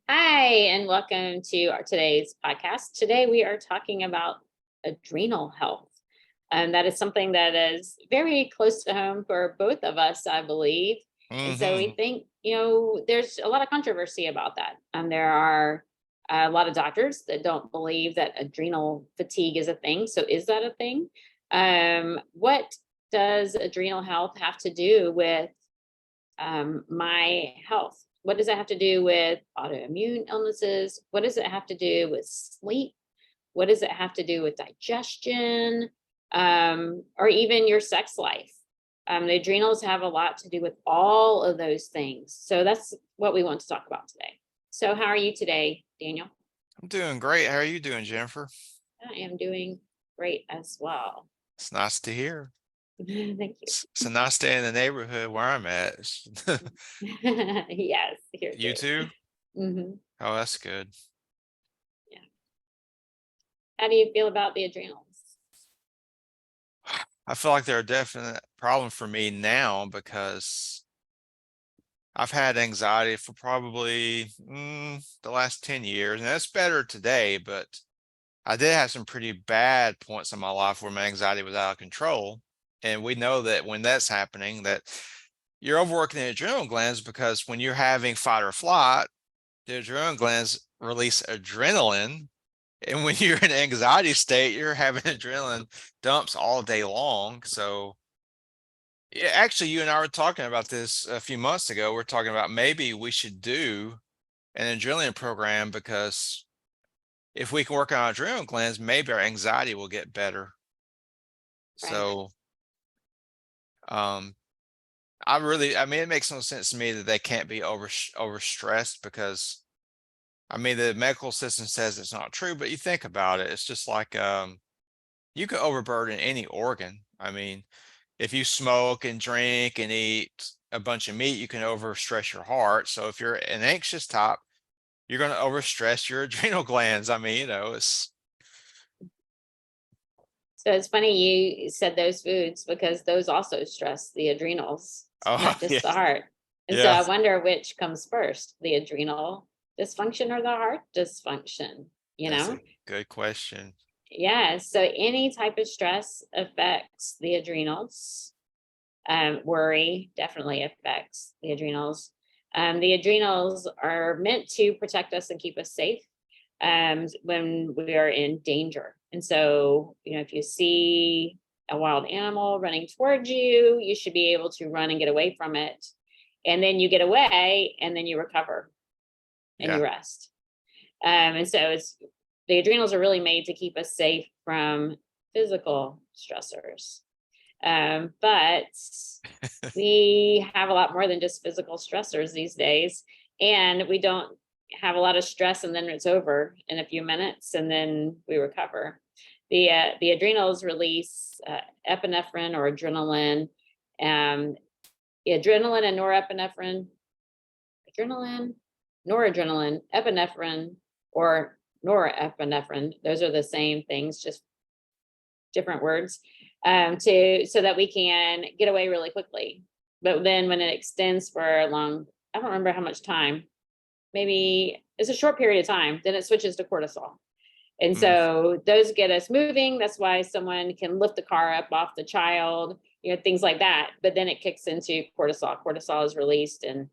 Hi, and welcome to today's podcast. Today, we are talking about adrenal health. And that is something that is very close to home for both of us, I believe. And so we Hmm. think, there's a lot of controversy about that. There are a lot of doctors that don't believe that adrenal fatigue is a thing. So, is that a thing? What does adrenal health have to do with my health? What does it have to do with autoimmune illnesses? What does it have to do with sleep? What does it have to do with digestion? Or even your sex life? The adrenals have a lot to do with all of those things. So that's what we want to talk about today. So, how are you today, Daniel? I'm doing great. How are you doing, Jennifer? I am doing great as well. It's nice to hear. Thank you. It's a nice day in the neighborhood where I'm at. Yes, here You too. too? Hmm. Oh, that's good. Yeah. How do you feel about the adrenals? I feel like they're a definite problem for me now because I've had anxiety for probably the last 10 years, and that's better today, but I did have some pretty bad points in my life where my anxiety was out of control. And we know that when that's happening, that you're overworking the adrenal glands because when you're having fight or flight, the adrenal glands release adrenaline. And when you're in an anxiety state, you're having adrenaline dumps all day long. So, yeah, actually, you and I were talking about this a few months ago. We're talking about maybe we should do an adrenaline program because if we can work on our adrenal glands, maybe our anxiety will get better. Right. So, um, I mean, it makes no sense to me that they can't be overstressed because I mean, the medical system says it's not true, but you think about it, it's just like you could overburden any organ. I mean, if you smoke and drink and eat a bunch of meat, you can overstress your heart. So if you're an anxious type, you're going to overstress your adrenal glands. I mean, it's So it's funny you said those foods because those also stress the adrenals, oh not yeah, just the heart. And so yeah, I wonder which comes first, the adrenal dysfunction or the heart dysfunction, you that's know? a good question. Yeah. So any type of stress affects the adrenals. Worry definitely affects the adrenals. The adrenals are meant to protect us and keep us safe when we are in danger. And so, if you see a wild animal running towards you, you should be able to run and get away from it. And then you get away and then you recover and Yeah, you rest. And so the adrenals are really made to keep us safe from physical stressors. But we have a lot more than just physical stressors these days. And we don't have a lot of stress and then it's over in a few minutes and then we recover. The adrenals release epinephrine or adrenaline. Um, Adrenaline and adrenaline, noradrenaline, epinephrine, or norepinephrine. Those are the same things, just different words, to so that we can get away really quickly. But then when it extends for a long, I don't remember how much time, maybe it's a short period of time, then it switches to cortisol. And mm, so those get us moving. That's why someone can lift the car up off the child, things like that. But then it kicks into cortisol. Cortisol is released, and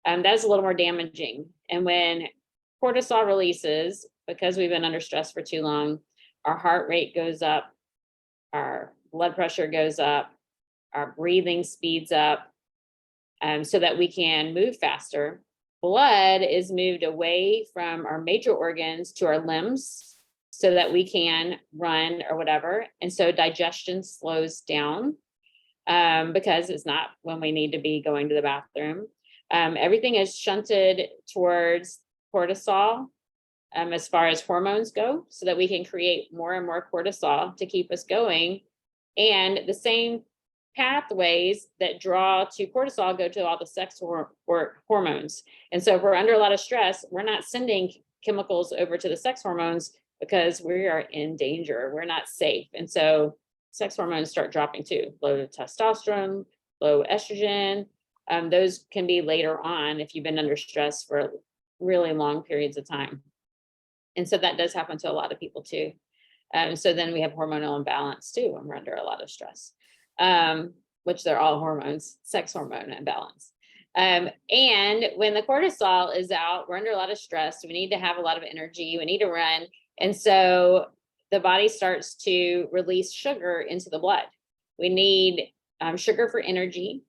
that's a little more damaging. And when cortisol releases, because we've been under stress for too long, our heart rate goes up, our blood pressure goes up, our breathing speeds up, so that we can move faster. Blood is moved away from our major organs to our limbs so that we can run or whatever. And so digestion slows down because it's not when we need to be going to the bathroom. Everything is shunted towards cortisol as far as hormones go, so that we can create more and more cortisol to keep us going. And the same pathways that draw to cortisol go to all the sex hormones. And so if we're under a lot of stress, we're not sending chemicals over to the sex hormones because we are in danger. We're not safe. And so sex hormones start dropping too. Low testosterone, low estrogen. Those can be later on if you've been under stress for really long periods of time. And so that does happen to a lot of people too. So then we have hormonal imbalance too when we're under a lot of stress, which they're all hormones, sex hormone imbalance. And when the cortisol is out, we're under a lot of stress. We need to have a lot of energy. We need to run. And so the body starts to release sugar into the blood. We need sugar for energy.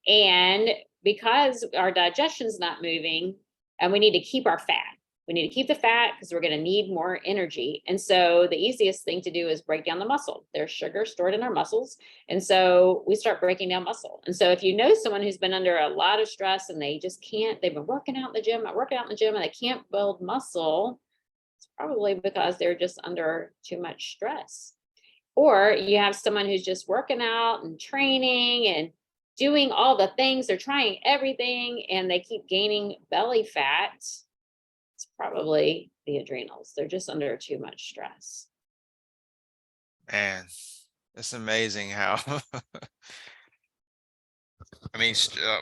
And because our digestion's not moving, and we need to keep our fat. We need to keep the fat because we're going to need more energy. And so the easiest thing to do is break down the muscle. There's sugar stored in our muscles. And so we start breaking down muscle. And so if you know someone who's been under a lot of stress and they just can't, they've been working out in the gym, and they can't build muscle, it's probably because they're just under too much stress. Or you have someone who's just working out and training and doing all the things, they're trying everything, and they keep gaining belly fat. It's probably the adrenals. They're just under too much stress. And it's amazing how, I mean,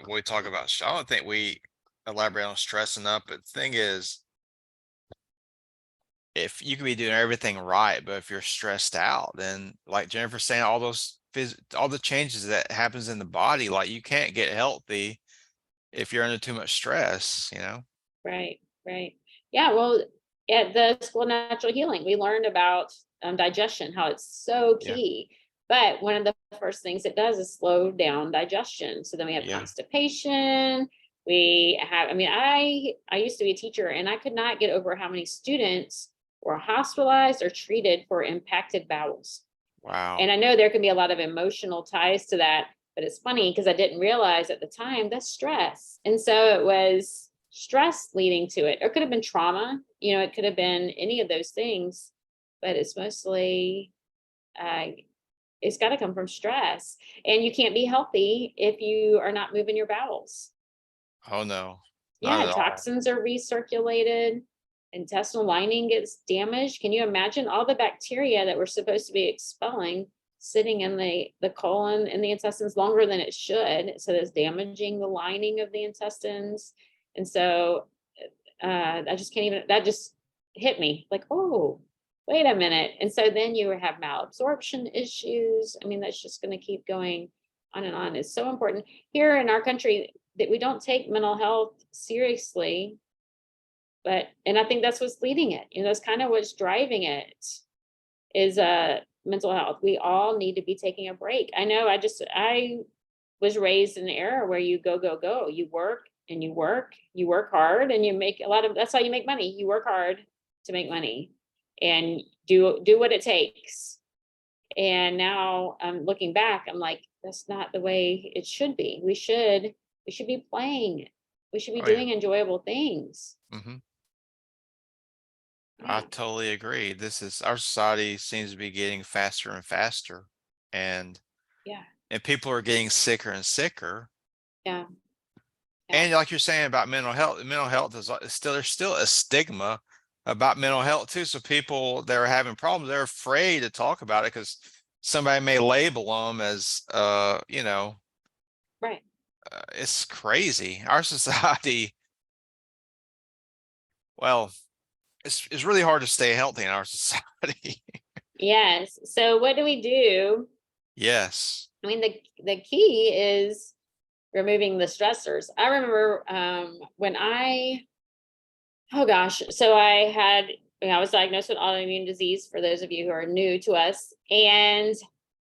we talk about, I don't think we elaborate on stress enough, but the thing is, if you can be doing everything right, but if you're stressed out, then like Jennifer's saying, all those all the changes that happens in the body, like you can't get healthy if you're under too much stress, you know? Right, right. Yeah, well, at the School of Natural Healing, we learned about digestion, how it's so Yeah. key. But one of the first things it does is slow down digestion. So then we have Yeah. constipation. We have, I mean, I used to be a teacher, and I could not get over how many students were hospitalized or treated for impacted bowels. Wow. And I know there can be a lot of emotional ties to that, but it's funny because I didn't realize at the time that's stress. And so it was stress leading to it. Or it could have been trauma, it could have been any of those things, but it's mostly, it's got to come from stress. And you can't be healthy if you are not moving your bowels. Oh no, not Yeah, at all. toxins are recirculated, intestinal lining gets damaged. Can you imagine all the bacteria that we're supposed to be expelling sitting in the colon and the intestines longer than it should? So that's damaging the lining of the intestines. And so I just can't even, that just hit me like, oh, wait a minute. And so then you have malabsorption issues. I mean, that's just going to keep going on and on. It's so important here in our country that we don't take mental health seriously. And I think that's what's leading it. That's kind of what's driving it is mental health. We all need to be taking a break. I know I was raised in an era where you go, go, go. You work and you work hard, and you make that's how you make money. You work hard to make money and do what it takes. And now I'm looking back, I'm like, that's not the way it should be. We should be playing. We should be Oh yeah. doing enjoyable things. Hmm. Yeah. I totally agree. Our society seems to be getting faster and faster, and Yeah. people are getting sicker and sicker. Yeah. And like you're saying about mental health is still, there's still a stigma about mental health too. So people that are having problems, they're afraid to talk about it because somebody may label them as, Right. it's crazy. Our society, well, it's really hard to stay healthy in our society. Yes. So what do we do? Yes. I mean, the key is removing the stressors. I remember when oh gosh, so I was diagnosed with autoimmune disease, for those of you who are new to us. And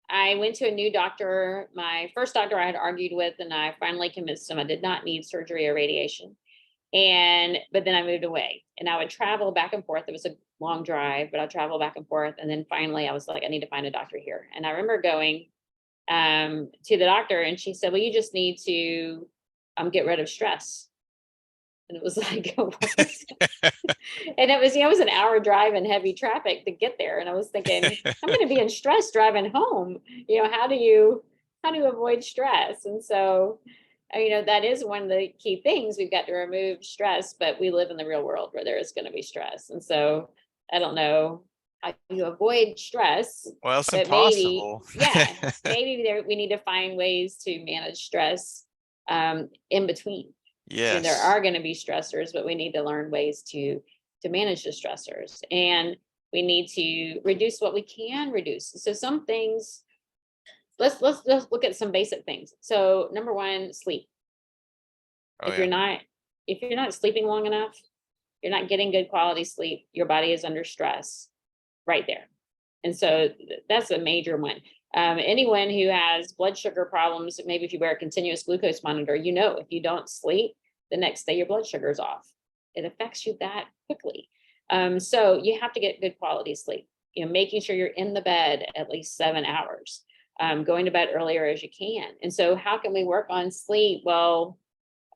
I went to a new doctor, my first doctor I had argued with, and I finally convinced him I did not need surgery or radiation. But then I moved away, and I would travel back and forth. It was a long drive, but I'd travel back and forth. And then finally I was like, I need to find a doctor here. And I remember going to the doctor, and she said, well, you just need to get rid of stress. And it was like, what? And it was an hour drive in heavy traffic to get there. And I was thinking, I'm going to be in stress driving home. How do you avoid stress? And so, that is one of the key things. We've got to remove stress, but we live in the real world where there is going to be stress. And so I don't know how you avoid stress, Well, it's but maybe, impossible. maybe we need to find ways to manage stress in between. There Yes. are going to be stressors, but we need to learn ways to manage the stressors, and we need to reduce what we can reduce. So some things, let's look at some basic things. So number one, sleep. Oh If yeah. you're not if you're not sleeping long enough, you're not getting good quality sleep, your body is under stress right there. And so that's a major one. Anyone who has blood sugar problems, maybe if you wear a continuous glucose monitor, if you don't sleep, the next day your blood sugar is off. It affects you that quickly. So you have to get good quality sleep. Making sure you're in the bed at least 7 hours, going to bed earlier as you can. And so, how can we work on sleep? Well,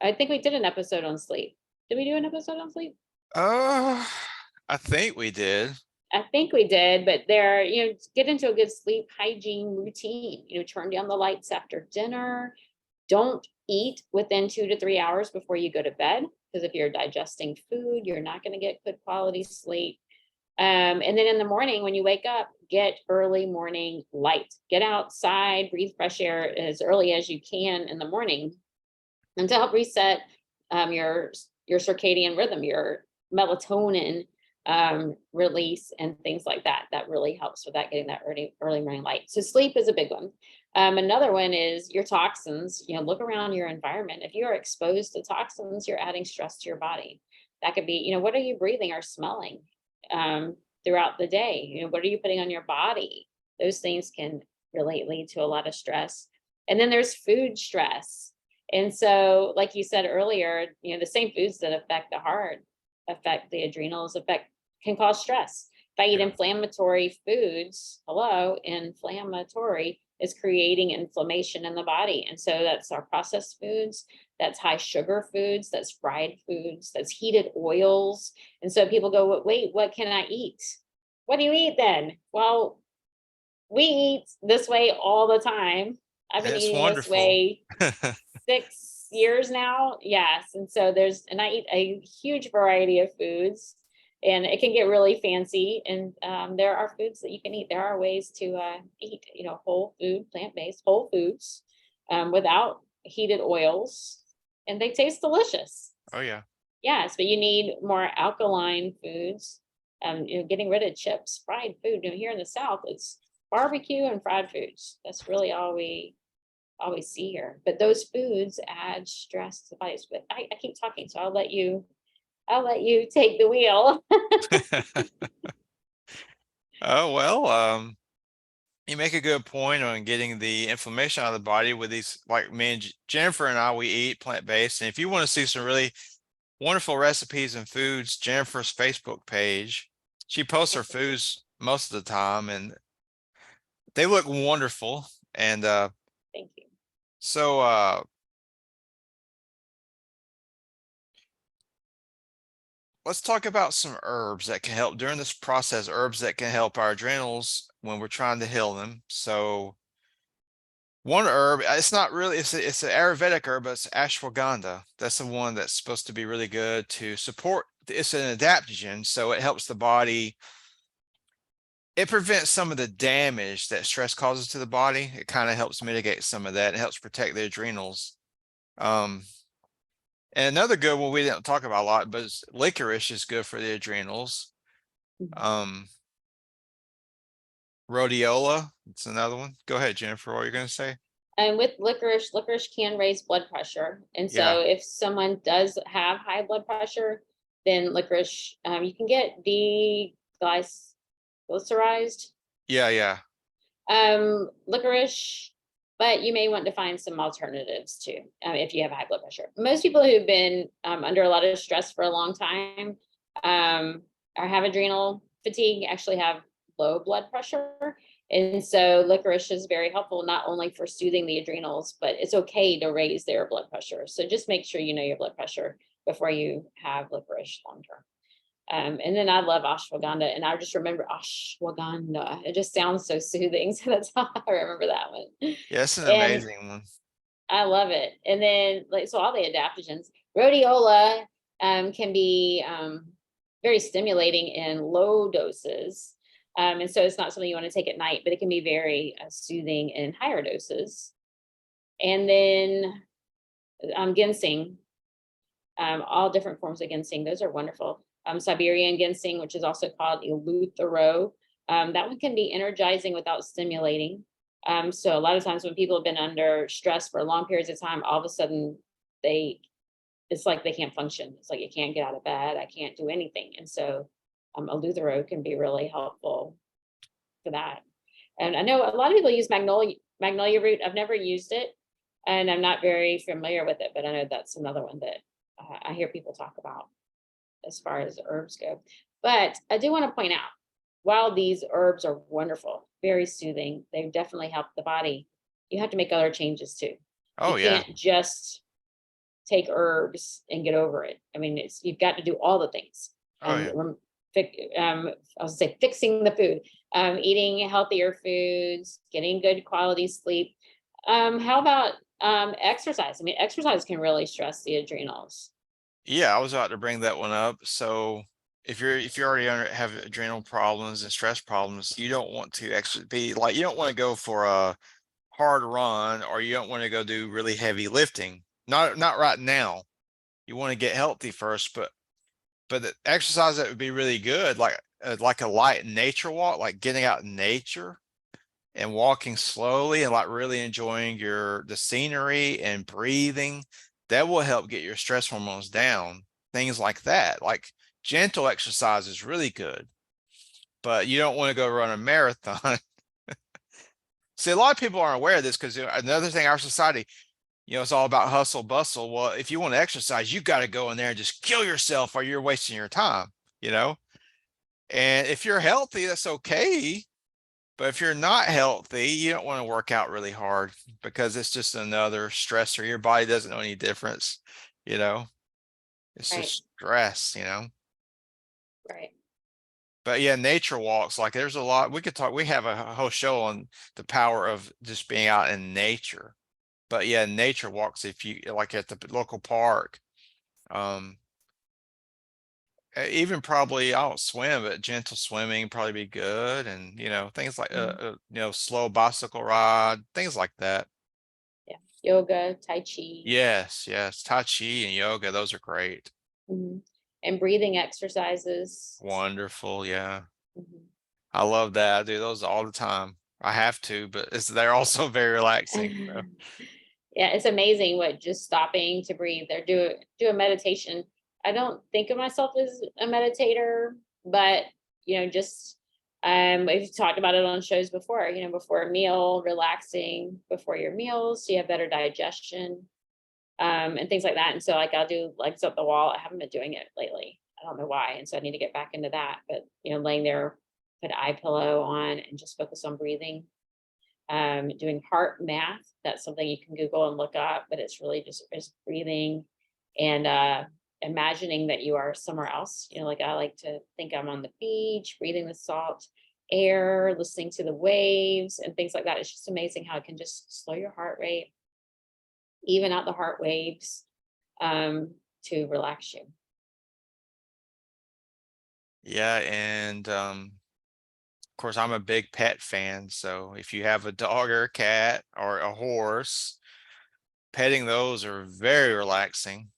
I think we did an episode on sleep. Did we do an episode on sleep? Uh, I think we did. I think we did, but get into a good sleep hygiene routine. Turn down the lights after dinner. Don't eat within 2 to 3 hours before you go to bed, because if you're digesting food, you're not going to get good quality sleep. And then in the morning, when you wake up, get early morning light. Get outside, breathe fresh air as early as you can in the morning, and to help reset your circadian rhythm, your melatonin release, and things like that. That really helps with that, getting that early morning light. So sleep is a big one. Another one is your toxins. Look around your environment. If you are exposed to toxins, you're adding stress to your body. That could be, what are you breathing or smelling throughout the day? What are you putting on your body? Those things can really lead to a lot of stress. And then there's food stress. And so, like you said earlier, the same foods that affect the heart affect the adrenals, can cause stress. If I eat Yeah. inflammatory foods, inflammatory is creating inflammation in the body. And so that's our processed foods, that's high sugar foods, that's fried foods, that's heated oils. And so people go, wait, what can I eat? What do you eat then? Well, we eat this way all the time. I've been It's eating this wonderful. way 6 years now. Yes. And so and I eat a huge variety of foods, and it can get really fancy. And there are foods that you can eat. There are ways to eat, whole food, plant-based whole foods, without heated oils, and they taste delicious. Oh yeah. Yes, but you need more alkaline foods. Getting rid of chips, fried food. Here in the South, it's barbecue and fried foods. That's really all we always see here. But those foods add stress to the body. But I keep talking, so I'll let you take the wheel. Oh well, you make a good point on getting the inflammation out of the body with these, like me and Jennifer and I, we eat plant-based. And if you want to see some really wonderful recipes and foods, Jennifer's Facebook page, she posts her foods most of the time and they look wonderful. And Thank you. so let's talk about some herbs that can help during this process, herbs that can help our adrenals when we're trying to heal them. So one herb, it's not really, it's an Ayurvedic herb, but it's ashwagandha. That's the one that's supposed to be really good to support. It's an adaptogen, so it helps the body. It prevents some of the damage that stress causes to the body. It kind of helps mitigate some of that. It helps protect the adrenals. Um, and another good one we didn't talk about a lot, but licorice is good for the adrenals. Mhm. Um, Rhodiola, it's another one. Go ahead, Jennifer. What are you going to say? And with licorice can raise blood pressure. And Yeah, so if someone does have high blood pressure, then licorice, you can get deglycerized yeah. licorice, but you may want to find some alternatives too, if you have high blood pressure. Most people who've been under a lot of stress for a long time, or have adrenal fatigue, actually have low blood pressure. And so licorice is very helpful, not only for soothing the adrenals, but it's okay to raise their blood pressure. So just make sure you know your blood pressure before you have licorice long term. And then I love ashwagandha, and I just remember ashwagandha. It just sounds so soothing. So that's how I remember that one. Yeah, it's an And amazing one. I love it. And then, so all the adaptogens, rhodiola can be very stimulating in low doses. And so it's not something you want to take at night, but it can be very soothing in higher doses. And then ginseng. all different forms of ginseng. Those are wonderful. Siberian ginseng, which is also called eleuthero. That one can be energizing without stimulating. So a lot of times when people have been under stress for long periods of time, all of a sudden it's like they can't function. It's like, you can't get out of bed. I can't do anything. And so eleuthero can be really helpful for that. And I know a lot of people use magnolia root. I've never used it, and I'm not very familiar with it, but I know that's another one that I hear people talk about as far as herbs go. But I do want to point out, while these herbs are wonderful, very soothing, they definitely help the body, you have to make other changes too. Oh You yeah. can't just take herbs and get over it. I mean, you've got to do all the things. Oh yeah. I was say fixing the food, eating healthier foods, getting good quality sleep. How about exercise? I mean, exercise can really stress the adrenals. Yeah, I was about to bring that one up. So if you already have adrenal problems and stress problems, you don't want to actually be like, you don't want to go for a hard run, or you don't want to go do really heavy lifting. Not right now. You want to get healthy first, but the exercise that would be really good, like a light nature walk, like getting out in nature and walking slowly and like really enjoying the scenery and breathing. That will help get your stress hormones down. Things like that, like gentle exercise is really good, but you don't want to go run a marathon. See, a lot of people aren't aware of this because another thing, our society, it's all about hustle bustle. Well, if you want to exercise, you got to go in there and just kill yourself, or you're wasting your time, you know? And if you're healthy, that's okay. But if you're not healthy, you don't want to work out really hard, because it's just another stressor. Your body doesn't know any difference, you know? It's Right, just stress. right. But yeah, nature walks, like there's a lot we could talk. We have a whole show on the power of just being out in nature. But yeah, nature walks, if you like at the local park, um, even probably, I don't swim, but gentle swimming probably be good. And, things like, Mhm. slow bicycle ride, things like that. Yeah, yoga, tai chi. Yes, yes. Tai Chi and yoga, those are great. Mhm. And breathing exercises. Wonderful. Yeah. Mhm. I love that. I do those all the time. I have to, but they're also very relaxing. So. Yeah, it's amazing what just stopping to breathe or do a meditation. I don't think of myself as a meditator, but just we've talked about it on shows before, before a meal, relaxing before your meals, so you have better digestion, and things like that. And so like I'll do legs up the wall. I haven't been doing it lately. I don't know why. And so I need to get back into that. But laying there, put eye pillow on and just focus on breathing. Doing heart math. That's something you can Google and look up, but it's really just breathing and imagining that you are somewhere else. Like I like to think I'm on the beach, breathing the salt air, listening to the waves and things like that. It's just amazing how it can just slow your heart rate, even out the heart waves, to relax you. Yeah. And, of course, I'm a big pet fan. So if you have a dog or a cat or a horse, petting those are very relaxing.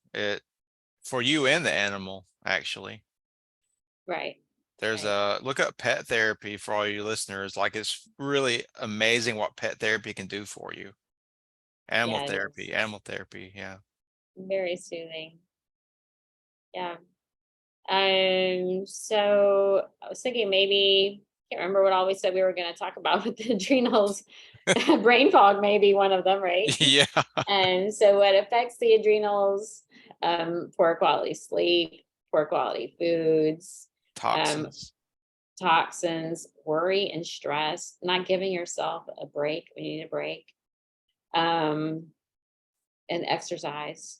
For you and the animal, actually. Right. There's Right. a look up pet therapy for all you listeners. Like, it's really amazing what pet therapy can do for you. Yeah, it is. Animal therapy. Yeah. Very soothing. Yeah. So I was thinking maybe, can't remember what all we said we were going to talk about with the adrenals. Brain fog may be one of them, right? Yeah. And so what affects the adrenals? Poor quality sleep, poor quality foods, um, Toxins. toxins, worry and stress, not giving yourself a break when you need a break, um, and exercise,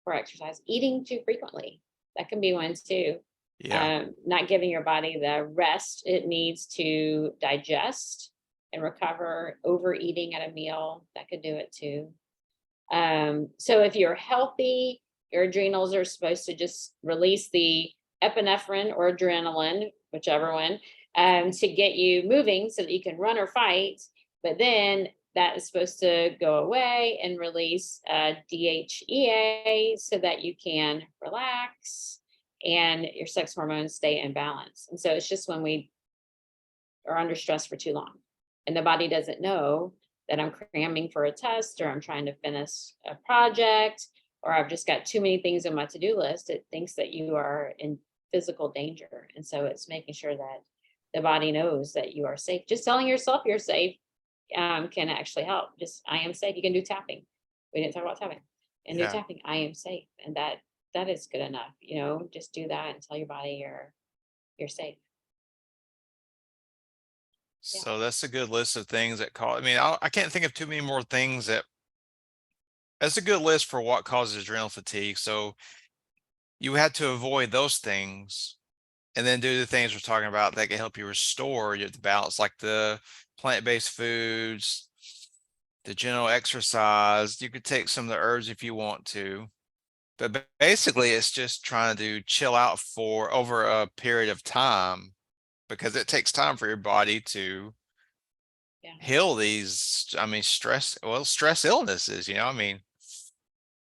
poor exercise, eating too frequently. That can be one too. Yeah. Not giving your body the rest it needs to digest and recover. Overeating at a meal, that could do it too. So if you're healthy, your adrenals are supposed to just release the epinephrine or adrenaline, whichever one, to get you moving so that you can run or fight. But then that is supposed to go away and release DHEA so that you can relax and your sex hormones stay in balance. And so it's just when we are under stress for too long and the body doesn't know that I'm cramming for a test or I'm trying to finish a project or I've just got too many things on my to-do list, it thinks that you are in physical danger. And so it's making sure that the body knows that you are safe. Just telling yourself you're safe can actually help. Just, I am safe. You can do tapping. We didn't talk about tapping. And do Yeah. tapping. I am safe. And that is good enough. Just do that and tell your body you're safe. Yeah. So that's a good list of things that cause, I mean, I can't think of too many more things that's a good list for what causes adrenal fatigue. So you had to avoid those things and then do the things we're talking about that can help you restore the balance, like the plant-based foods, the gentle exercise. You could take some of the herbs if you want to, but basically it's just trying to chill out for over a period of time because it takes time for your body to Yeah. heal these, I mean, stress illnesses, I mean,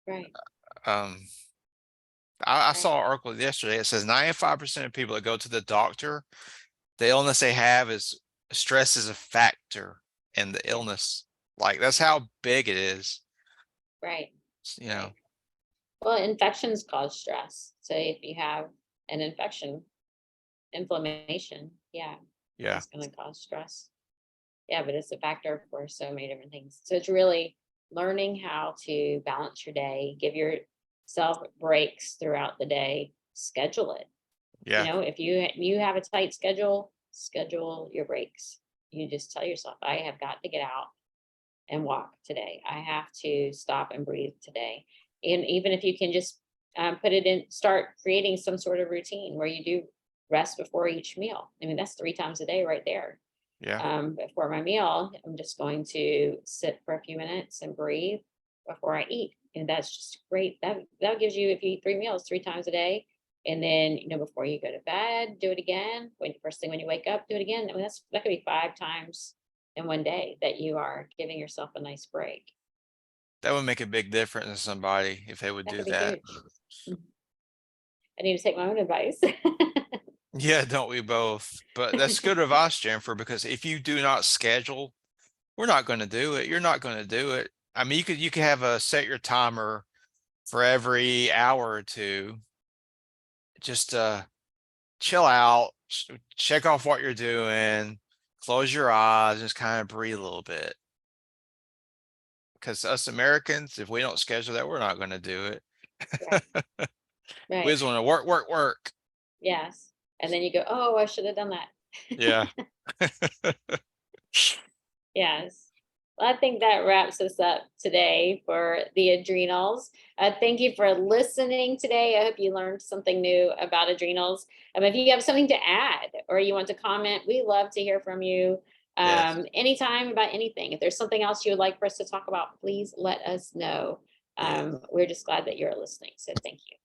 Right. um, I Right. saw an article yesterday. It says 95% of people that go to the doctor, the illness they have is stress is a factor in the illness. Like that's how big it is, Right. you know. Right. Well, infections cause stress. So if you have an infection, inflammation, yeah, Yeah. that's going to cause stress. Yeah, but it's a factor for so many different things. So it's really learning how to balance your day, give yourself breaks throughout the day, schedule it. Yeah. If you have a tight schedule, schedule your breaks. You just tell yourself, I have got to get out and walk today. I have to stop and breathe today. And even if you can just put it in, start creating some sort of routine where you do rest before each meal. I mean, that's 3 times a day right there. Yeah. Before my meal, I'm just going to sit for a few minutes and breathe before I eat. And that's just great. That gives you, if you eat 3 meals 3 times a day, and then before you go to bed, do it again. First thing when you wake up, do it again. I mean, that could be 5 times in one day that you are giving yourself a nice break. That would make a big difference in somebody if they would That do could be that. huge. Mhm. I need to take my own advice. Yeah, don't we both? But that's good advice, Jennifer, because if you do not schedule, we're not going to do it. You're not going to do it. I mean, you could have set your timer for every hour or two. Just chill out, check off what you're doing, close your eyes, just kind of breathe a little bit. Because us Americans, if we don't schedule that, we're not going to do it. Right. We Right. just want to work, work, work. Yes. And then you go, oh, I should have done that. Yeah. Yes. Well, I think that wraps us up today for the adrenals. Thank you for listening today. I hope you learned something new about adrenals. If you have something to add or you want to comment, we love to hear from you Yes. anytime about anything. If there's something else you would like for us to talk about, please let us know. Yes. We're just glad that you're listening. So thank you.